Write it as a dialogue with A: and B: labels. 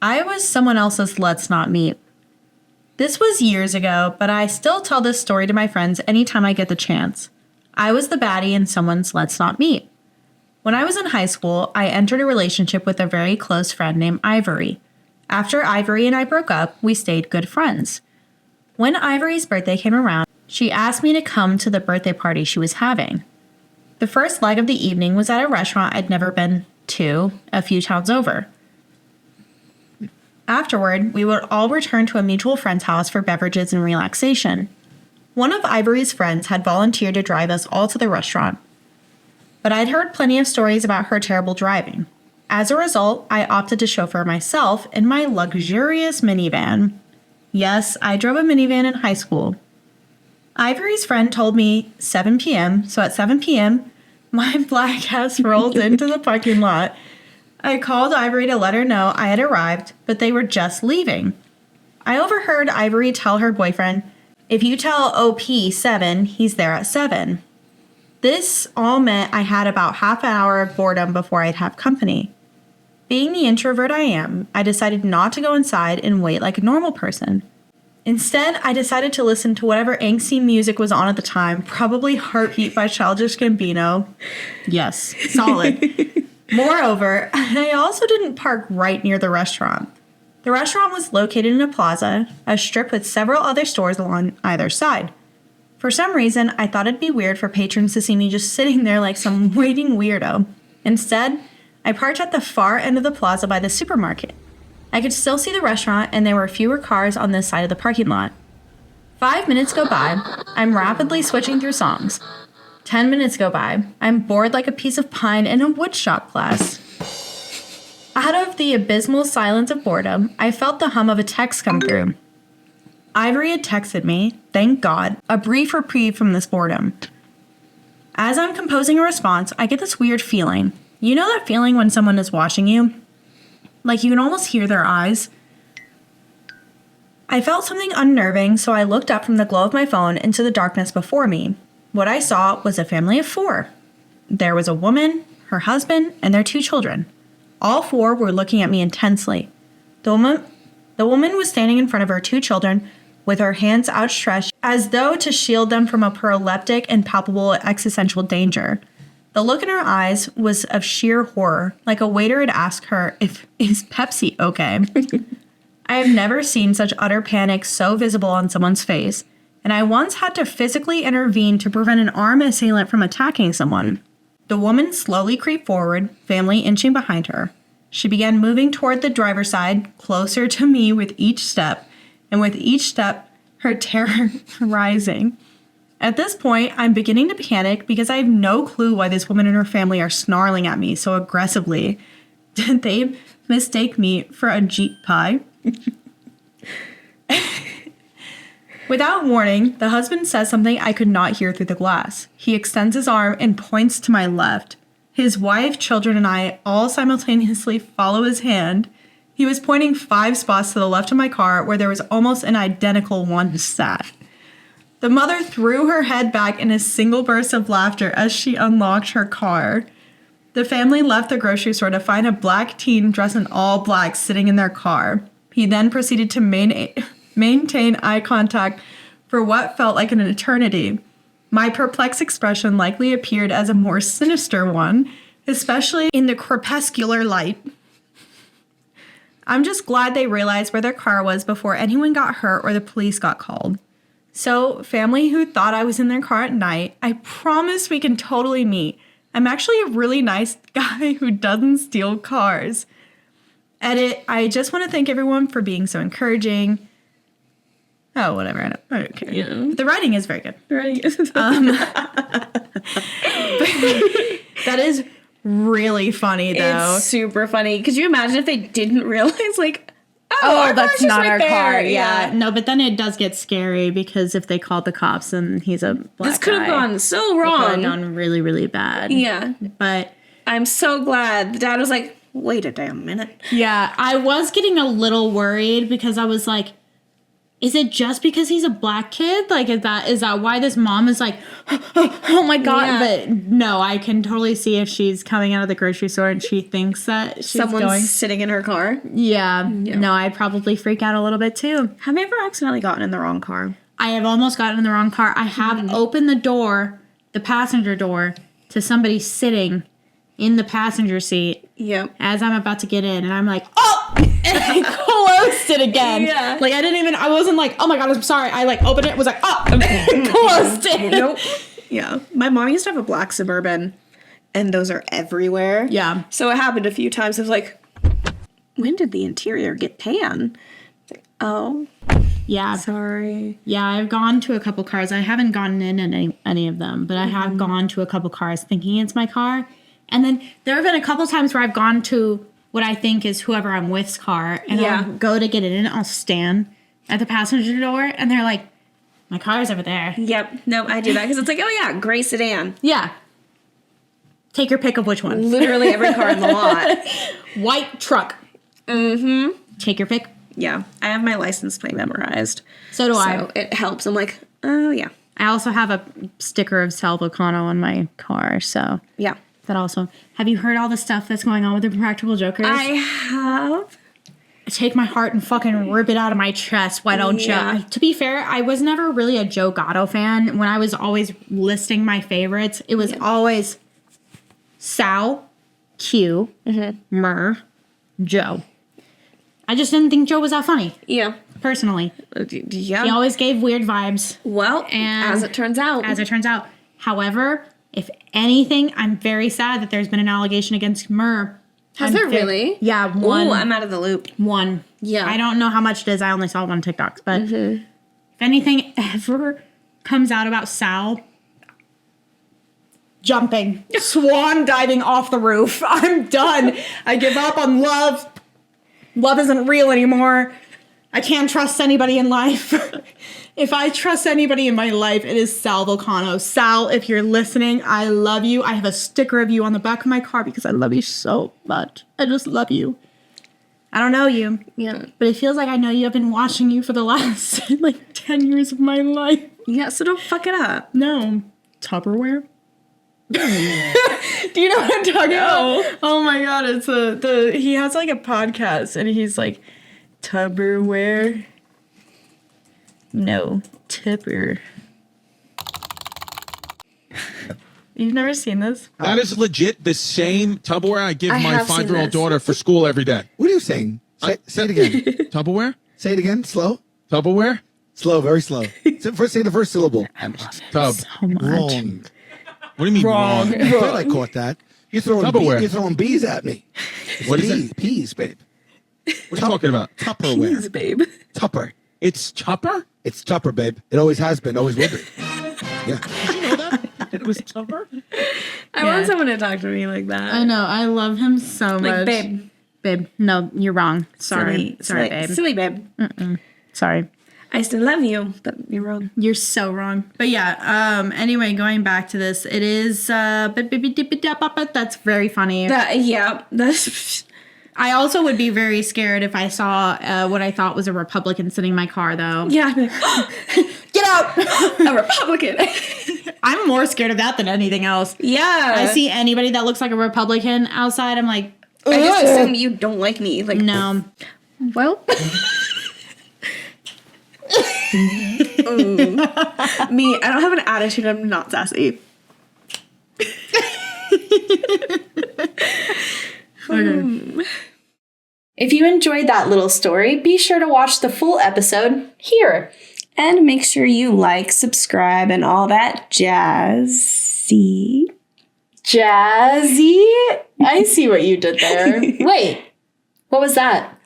A: I was someone else's Let's Not Meet. This was years ago, but I still tell this story to my friends anytime I get the chance. I was the baddie in someone's Let's Not Meet. When I was in high school, I entered a relationship with a very close friend named Ivory. After Ivory and I broke up, we stayed good friends. When Ivory's birthday came around, she asked me to come to the birthday party she was having. The first leg of the evening was at a restaurant I'd never been to a few towns over. Afterward, we would all return to a mutual friend's house for beverages and relaxation. One of Ivory's friends had volunteered to drive us all to the restaurant, but I'd heard plenty of stories about her terrible driving. As a result, I opted to chauffeur myself in my luxurious minivan. Yes, I drove a minivan in high school. Ivory's friend told me 7 p.m., so at 7 p.m., my black ass rolled into the parking lot. I called Ivory to let her know I had arrived, but they were just leaving. I overheard Ivory tell her boyfriend, "If you tell OP 7, he's there at 7. This all meant I had about half an hour of boredom before I'd have company. Being the introvert I am, I decided not to go inside and wait like a normal person. Instead, I decided to listen to whatever angsty music was on at the time, probably Heartbeat by Childish Gambino. Yes, solid. Moreover, I also didn't park right near the restaurant. The restaurant was located in a plaza, a strip with several other stores along either side. For some reason, I thought it'd be weird for patrons to see me just sitting there like some waiting weirdo. Instead, I parked at the far end of the plaza by the supermarket. I could still see the restaurant, and there were fewer cars on this side of the parking lot. 5 minutes go by. I'm rapidly switching through songs. 10 minutes go by. I'm bored like a piece of pine in a woodshop class. Out of the abysmal silence of boredom, I felt the hum of a text come through. Ivory had texted me, thank God, a brief reprieve from this boredom. As I'm composing a response, I get this weird feeling. You know that feeling when someone is watching you? Like you can almost hear their eyes? I felt something unnerving, so I looked up from the glow of my phone into the darkness before me. What I saw was a family of 4. There was a woman, her husband, and their 2 children. All 4 were looking at me intensely. The woman was standing in front of her 2 children with her hands outstretched as though to shield them from a proleptic and palpable existential danger. The look in her eyes was of sheer horror, like a waiter had asked her is Pepsi okay? I have never seen such utter panic so visible on someone's face, and I once had to physically intervene to prevent an armed assailant from attacking someone. The woman slowly creeped forward, family inching behind her. She began moving toward the driver's side, closer to me with each step, and with each step, her terror rising. At this point, I'm beginning to panic because I have no clue why this woman and her family are snarling at me so aggressively. Did they mistake me for a Jeep pie? Without warning, the husband says something I could not hear through the glass. He extends his arm and points to my left. His wife, children, and I all simultaneously follow his hand. He was pointing 5 spots to the left of my car where there was almost an identical one sat. The mother threw her head back in a single burst of laughter as she unlocked her car. The family left the grocery store to find a black teen dressed in all black sitting in their car. He then proceeded to maintain eye contact for what felt like an eternity. My perplexed expression likely appeared as a more sinister one, especially in the crepuscular light. I'm just glad they realized where their car was before anyone got hurt or the police got called. So, family who thought I was in their car at night, I promise we can totally meet. I'm actually a really nice guy who doesn't steal cars. Edit, I just want to thank everyone for being so encouraging. Oh, whatever. I don't care. Yeah. The writing is very good. The writing is that is really funny, though.
B: It's super funny. Could you imagine if they didn't realize, like,
A: oh that's not our car. Yeah. No, but then it does get scary because if they called the cops and he's a black guy.
B: This could have gone so wrong.
A: It could have gone really, really bad.
B: Yeah.
A: But
B: I'm so glad. The dad was like, wait a damn minute.
A: Yeah. I was getting a little worried because I was like, is it just because he's a black kid? Like, is that why this mom is like, oh my God?
B: Yeah.
A: But no, I can totally see if she's coming out of the grocery store and she thinks that
B: Someone's sitting in her car.
A: Yeah. No, I'd probably freak out a little bit too.
B: Have you ever accidentally gotten in the wrong car?
A: I have almost gotten in the wrong car. I have opened the door, the passenger door, to somebody sitting in the passenger seat.
B: Yep.
A: As I'm about to get in, and I'm like, oh! And I closed it again.
B: Yeah.
A: Like, I wasn't like, oh my God, I'm sorry. I like opened it, was like, oh! Closed it.
B: Nope. Yeah. My mom used to have a black Suburban, and those are everywhere.
A: Yeah.
B: So it happened a few times. I was like, when did the interior get tan? It's like, oh,
A: Yeah.
B: sorry.
A: Yeah, I've gone to a couple cars. I haven't gotten in any of them, but I have gone to a couple cars thinking it's my car. And then there have been a couple times where I've gone to what I think is whoever I'm with's car, and
B: Yeah.
A: I'll go to get in, and I'll stand at the passenger door, and they're like, my car's over there.
B: Yep. No, I do that because it's like, oh yeah, gray sedan.
A: Yeah. Take your pick of which one.
B: Literally every car in the lot.
A: White truck.
B: Mm-hmm.
A: Take your pick.
B: Yeah. I have my license plate memorized.
A: So do I.
B: So it helps. I'm like, oh yeah.
A: I also have a sticker of Sal Volcano on my car, so
B: Yeah.
A: that also. Have you heard all the stuff that's going on with the Practical Jokers?
B: I have.
A: Take my heart and fucking rip it out of my chest. Why don't
B: Yeah.
A: you? To be fair, I was never really a Joe Gatto fan. When I was always listing my favorites, it was always Sal, Q, Murr, Joe. I just didn't think Joe was that funny,
B: Yeah.
A: personally.
B: Yeah.
A: He always gave weird vibes,
B: Well,
A: And
B: as it turns out.
A: as it turns out. However, if anything, I'm very sad that there's been an allegation against Murr.
B: Has there really?
A: Yeah, one.
B: Ooh, I'm out of the loop.
A: One.
B: Yeah.
A: I don't know how much it is. I only saw it on TikToks. But if anything ever comes out about Sal, jumping, swan diving off the roof. I'm done. I give up on love. Love isn't real anymore. I can't trust anybody in life. If I trust anybody in my life, it is Sal Volcano. Sal, if you're listening, I love you. I have a sticker of you on the back of my car because I love you so much. I just love you. I don't know you,
B: Yeah.
A: but it feels like I know you. I've been watching you for the last, 10 years of my life.
B: Yeah, so don't fuck it up.
A: No. Tupperware? Do you know what I'm talking about? Oh my God, it's he has a podcast and he's like, Tupperware? No, Tipper. You've never seen this?
C: That is legit the same Tupperware I give
B: I
C: my
B: have seen
C: 5-year-old
B: this.
C: daughter for school every day.
D: What are you saying? Say it again.
C: Tupperware?
D: Say it again. Slow.
C: Tupperware?
D: Slow. Very slow. Say the first syllable.
C: Tub.
A: So much.
D: Wrong.
C: What do you mean wrong?
D: I thought I caught that. You're
C: Tupperware.
D: throwing bees at me.
C: What is it?
D: Peas, babe.
C: What are you talking about?
D: Tupperware.
B: babe.
D: Tupper.
C: It's Tupper?
D: It's Tupper, babe. It always has been. Always will be. Yeah.
C: Did you know that? It was Tupper?
B: I want someone to talk to me like that.
A: I know. I love him so
B: Like,
A: much.
B: babe.
A: Babe. No, you're wrong. Sorry. Sorry, babe.
B: Silly babe.
A: Sorry.
B: I still love you, but you're wrong.
A: You're so wrong. But yeah, anyway, going back to this, it is, that's very funny.
B: Yeah, that's...
A: I also would be very scared if I saw what I thought was a Republican sitting in my car, though.
B: Yeah, I'd be like,
A: Get out!
B: a Republican.
A: I'm more scared of that than anything else.
B: Yeah.
A: I see anybody that looks like a Republican outside, I'm like,
B: I just
A: "Ugh."
B: assume you don't like me. Like,
A: No.
B: well... Me, I don't have an attitude. I'm not sassy.
E: If you enjoyed that little story, be sure to watch the full episode here.
B: And make sure you like, subscribe, and all that jazzy.
E: Jazzy? I see what you did there. Wait, what was that?